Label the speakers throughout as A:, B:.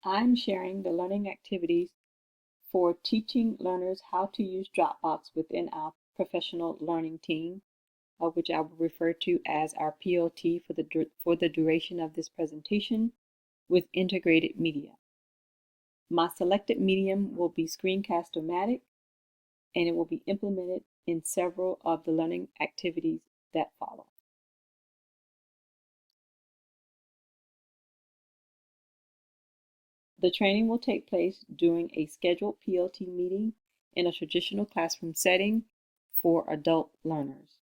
A: I'm sharing the learning activities for teaching learners how to use Dropbox within our professional learning team, which I will refer to as our PLT for the duration of this presentation with integrated media. My selected medium will be Screencast-O-Matic, and it will be implemented in several of the learning activities that follow. The training will take place during a scheduled PLT meeting in a traditional classroom setting for adult learners.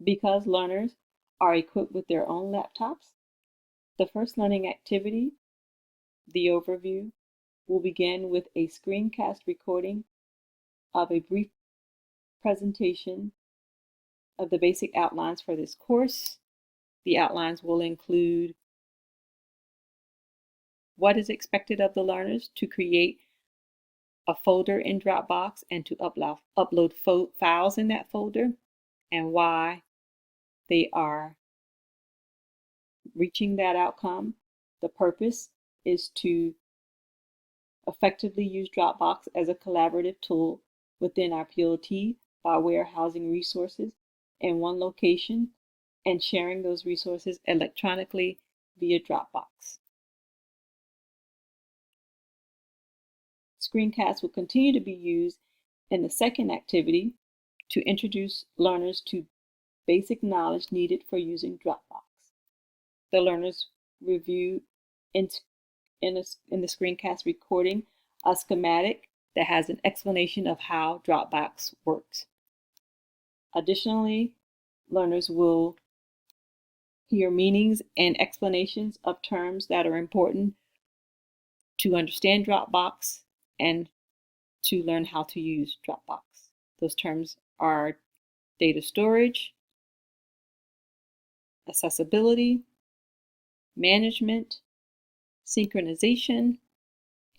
A: Because learners are equipped with their own laptops, the first learning activity, the overview, will begin with a screencast recording of a brief presentation of the basic outlines for this course. The outlines will include what is expected of the learners to create a folder in Dropbox and to upload files in that folder, and why they are reaching that outcome. The purpose is to effectively use Dropbox as a collaborative tool within our PLT by warehousing resources in one location and sharing those resources electronically via Dropbox. Screencasts will continue to be used in the second activity to introduce learners to basic knowledge needed for using Dropbox. The learners review in the screencast recording a schematic that has an explanation of how Dropbox works. Additionally, learners will hear meanings and explanations of terms that are important to understand Dropbox and to learn how to use Dropbox. Those terms are data storage, accessibility, management, synchronization,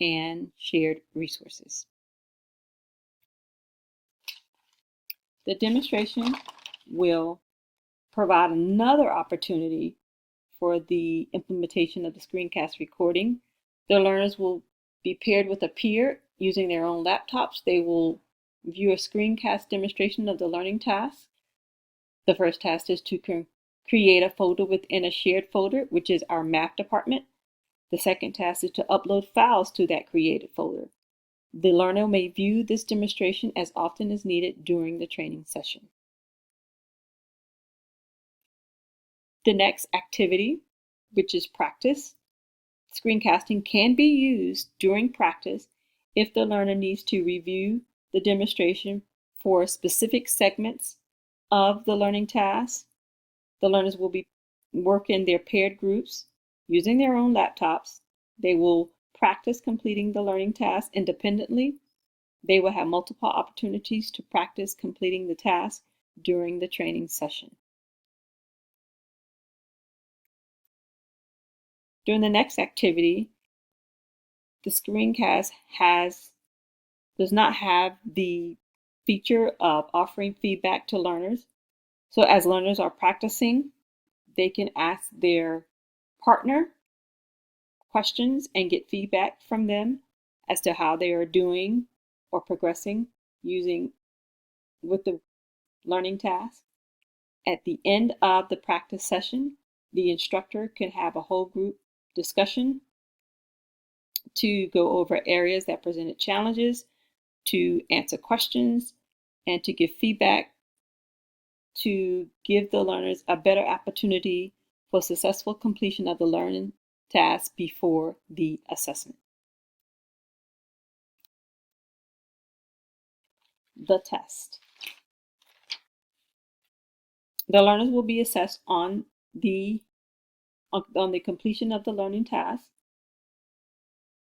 A: and shared resources. The demonstration will provide another opportunity for the implementation of the screencast recording. The learners will be paired with a peer using their own laptops. They will view a screencast demonstration of the learning task. The first task is to create a folder within a shared folder, which is our math department. The second task is to upload files to that created folder. The learner may view this demonstration as often as needed during the training session. The next activity, which is practice. Screencasting can be used during practice if the learner needs to review the demonstration for specific segments of the learning task. The learners will work in their paired groups using their own laptops. They will practice completing the learning task independently. They will have multiple opportunities to practice completing the task during the training session. During the next activity, the screencast does not have the feature of offering feedback to learners. So as learners are practicing, they can ask their partner questions and get feedback from them as to how they are doing or progressing with the learning task. At the end of the practice session, the instructor can have a whole group discussion to go over areas that presented challenges, to answer questions, and to give feedback to give the learners a better opportunity for successful completion of the learning task before the assessment. The test. The learners will be assessed on the completion of the learning task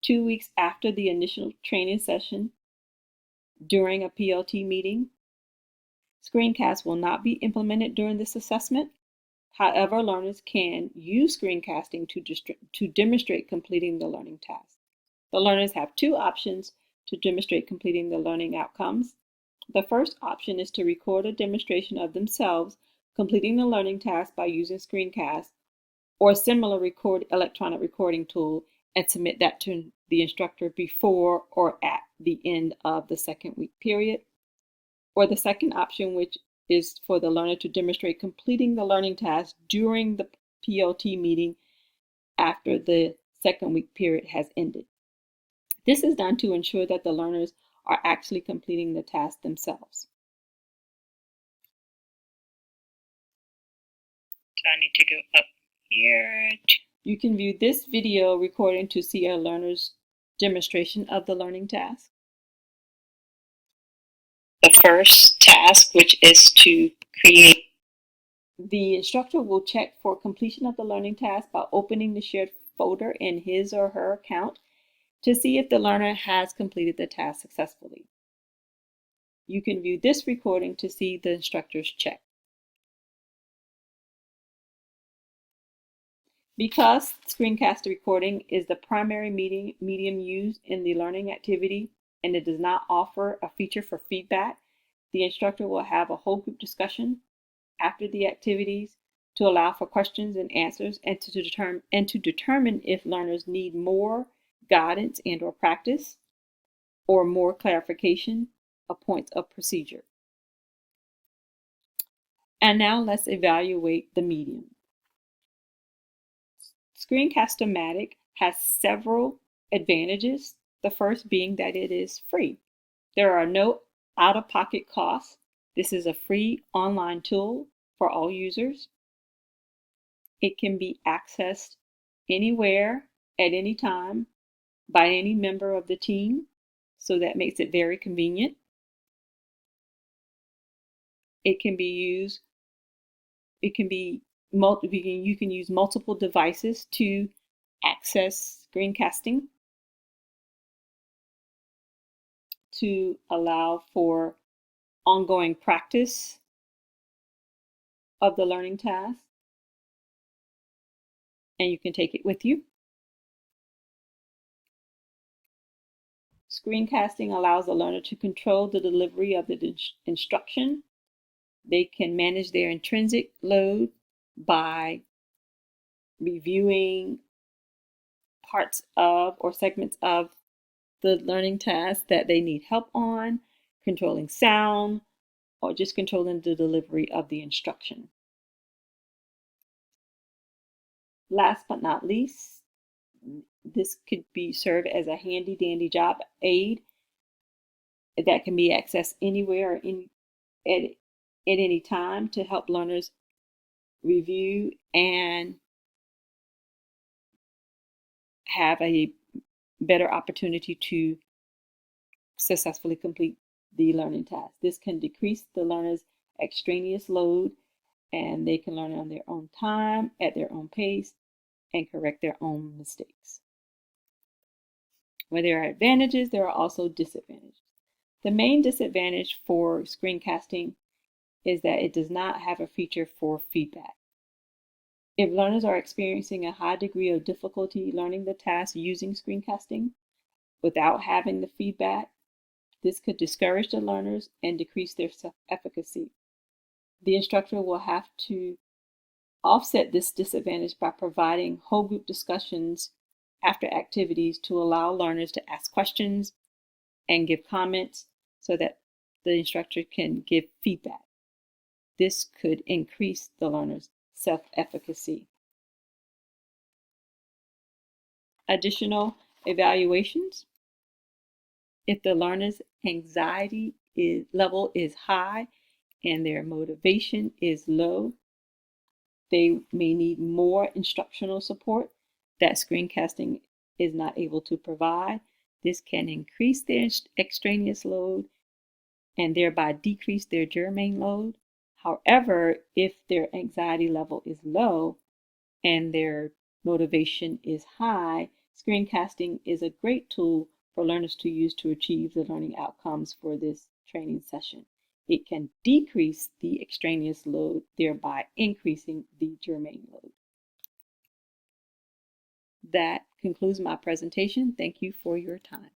A: 2 weeks after the initial training session during a PLT meeting. Screencasts will not be implemented during this assessment. However, learners can use screencasting to demonstrate completing the learning task. The learners have two options to demonstrate completing the learning outcomes. The first option is to record a demonstration of themselves completing the learning task by using screencasts, or similar electronic recording tool and submit that to the instructor before or at the end of the second week period. Or the second option, which is for the learner to demonstrate completing the learning task during the PLT meeting after the second week period has ended. This is done to ensure that the learners are actually completing the task themselves.
B: So I need to go up here.
A: You can view this video recording to see a learner's demonstration of the learning task.
B: The first task, which is to create.
A: The instructor will check for completion of the learning task by opening the shared folder in his or her account to see if the learner has completed the task successfully. You can view this recording to see the instructor's check. Because screencast recording is the primary medium used in the learning activity and it does not offer a feature for feedback, the instructor will have a whole group discussion after the activities to allow for questions and answers and to determine if learners need more guidance and or practice or more clarification of points of procedure. And now let's evaluate the medium. Screencast-O-Matic has several advantages, the first being that it is free. There are no out-of-pocket costs. This is a free online tool for all users. It can be accessed anywhere at any time by any member of the team, so that makes it very convenient. It can be used, you can use multiple devices to access screencasting to allow for ongoing practice of the learning task, and you can take it with you. Screencasting allows the learner to control the delivery of the instruction. They can manage their intrinsic load by reviewing parts of or segments of the learning task that they need help on, controlling sound, or just controlling the delivery of the instruction. Last but not least, this could be served as a handy dandy job aid that can be accessed anywhere or at any time to help learners review and have a better opportunity to successfully complete the learning task. This can decrease the learner's extraneous load, and they can learn on their own time, at their own pace, and correct their own mistakes. Where there are advantages, there are also disadvantages. The main disadvantage for screencasting is that it does not have a feature for feedback. If learners are experiencing a high degree of difficulty learning the task using screencasting without having the feedback, this could discourage the learners and decrease their self-efficacy. The instructor will have to offset this disadvantage by providing whole group discussions after activities to allow learners to ask questions and give comments so that the instructor can give feedback. This could increase the learner's self-efficacy. Additional evaluations. If the learner's anxiety level is high and their motivation is low, they may need more instructional support that screencasting is not able to provide. This can increase their extraneous load and thereby decrease their germane load. However, if their anxiety level is low and their motivation is high, screencasting is a great tool for learners to use to achieve the learning outcomes for this training session. It can decrease the extraneous load, thereby increasing the germane load. That concludes my presentation. Thank you for your time.